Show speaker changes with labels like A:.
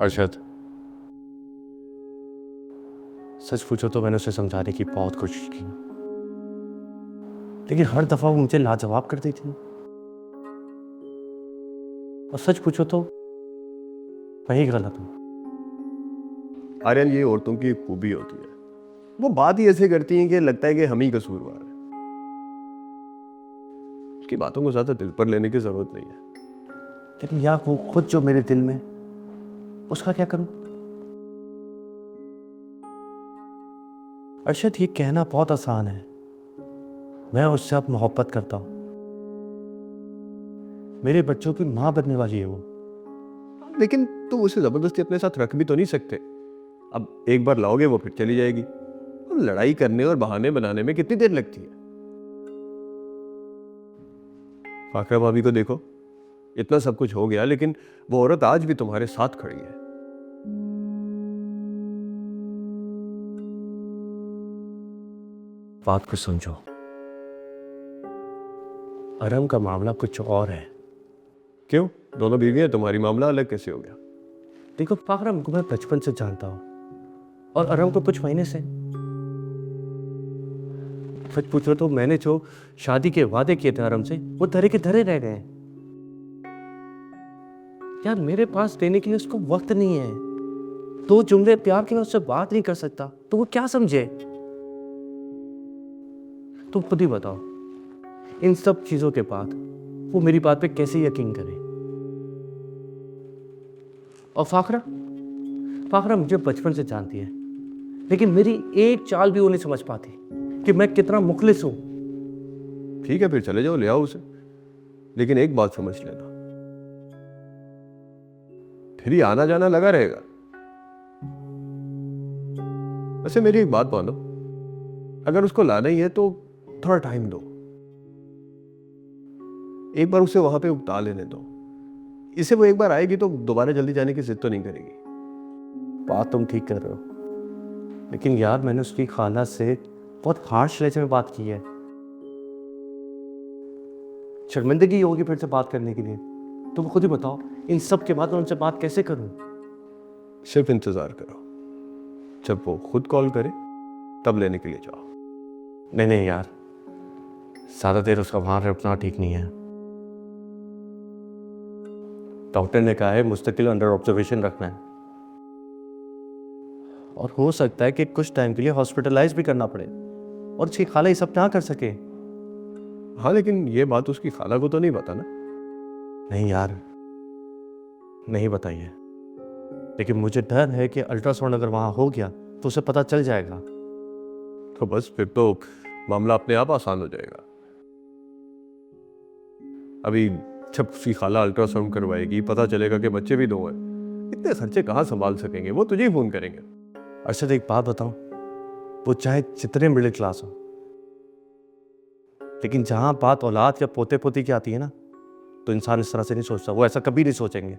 A: अरशद, सच पूछो तो मैंने उसे समझाने की बहुत कोशिश की, लेकिन हर दफा वो मुझे लाजवाब कर देती थी। और सच पूछो तो मैं ही गलत हूँ।
B: आर्यन, ये औरतों की खूबी होती है, वो बात ही ऐसे करती हैं कि लगता है कि हम ही कसूरवार हैं। उसकी बातों को ज्यादा दिल पर लेने की जरूरत नहीं है।
A: लेकिन यार वो खुद जो मेरे दिल में, उसका क्या करूं? अरशद, ये कहना बहुत आसान है, मैं उससे अब मोहब्बत करता हूं। मेरे बच्चों की मां बनने वाली है वो।
B: लेकिन तुम उसे जबरदस्ती अपने साथ रख भी तो नहीं सकते। अब एक बार लाओगे वो फिर चली जाएगी। अब लड़ाई करने और बहाने बनाने में कितनी देर लगती है? फाकरा भाभी को देखो, इतना सब कुछ हो गया लेकिन वो औरत आज भी तुम्हारे साथ खड़ी है।
A: बात को समझो, अरम का मामला कुछ और है।
B: क्यों? दोनों बीवियां, तुम्हारी मामला अलग कैसे हो गया?
A: देखो फाकरम को मैं बचपन से जानता हूं और अरम को कुछ महीने से। सच पूछो तो मैंने जो शादी के वादे किए थे अरम से, वो धरे के धरे रह गए। यार मेरे पास देने के लिए उसको वक्त नहीं है। 2 जुमले प्यार के मैं उससे बात नहीं कर सकता, तो वो क्या समझे? तुम खुद ही बताओ, इन सब चीजों के बाद वो मेरी बात पे कैसे यकीन करे? और फाखरा मुझे बचपन से जानती है, लेकिन मेरी एक चाल भी वो नहीं समझ पाती कि मैं कितना मुखलिस हूं।
B: ठीक है, फिर चले जाओ, ले आओ उसे। लेकिन एक बात समझ लेना, फिर ही आना जाना लगा रहेगा। वैसे मेरी एक बात मानो, अगर उसको लाना ही है तो थोड़ा टाइम दो। एक बार उसे वहां पे उकता लेने दो। इसे वो एक बार आएगी तो दोबारा जल्दी जाने की जिद तो नहीं करेगी।
A: बात तुम ठीक कर रहे हो, लेकिन यार मैंने उसकी खाला से बहुत हार्श लहजे में बात की है। शर्मिंदगी होगी फिर से बात करने के लिए। तुम खुद ही बताओ, इन सब के बाद मैं उनसे बात कैसे करूं?
B: सिर्फ इंतजार करो, जब वो खुद कॉल करे तब लेने के लिए जाओ।
A: नहीं यार, ज्यादा देर उसका वहां रुकना ठीक नहीं है। डॉक्टर ने कहा है मुस्तकिल अंडर ऑब्जर्वेशन रखना है, और हो सकता है कि कुछ टाइम के लिए हॉस्पिटलाइज भी करना पड़े, और उसकी खाला ये सब ना कर सके।
B: हाँ, लेकिन ये बात उसकी खाला को तो नहीं पता ना?
A: नहीं यार, नहीं बताइए, लेकिन मुझे डर है कि अल्ट्रासाउंड अगर वहां हो गया तो उसे पता चल जाएगा।
B: तो बस फिर तो मामला अपने आप आसान हो जाएगा। अभी जब उसकी खाला अल्ट्रासाउंड करवाएगी, पता चलेगा कि बच्चे भी 2 हैं, इतने खर्चे कहाँ संभाल सकेंगे? वो तुझे ही फोन करेंगे।
A: अरशद, एक बात बताऊं, वो चाहे जितने मिडिल क्लास हो, लेकिन जहां बात औलाद या पोते पोती की आती है ना, तो इंसान इस तरह से नहीं सोचता। वो ऐसा कभी नहीं सोचेंगे।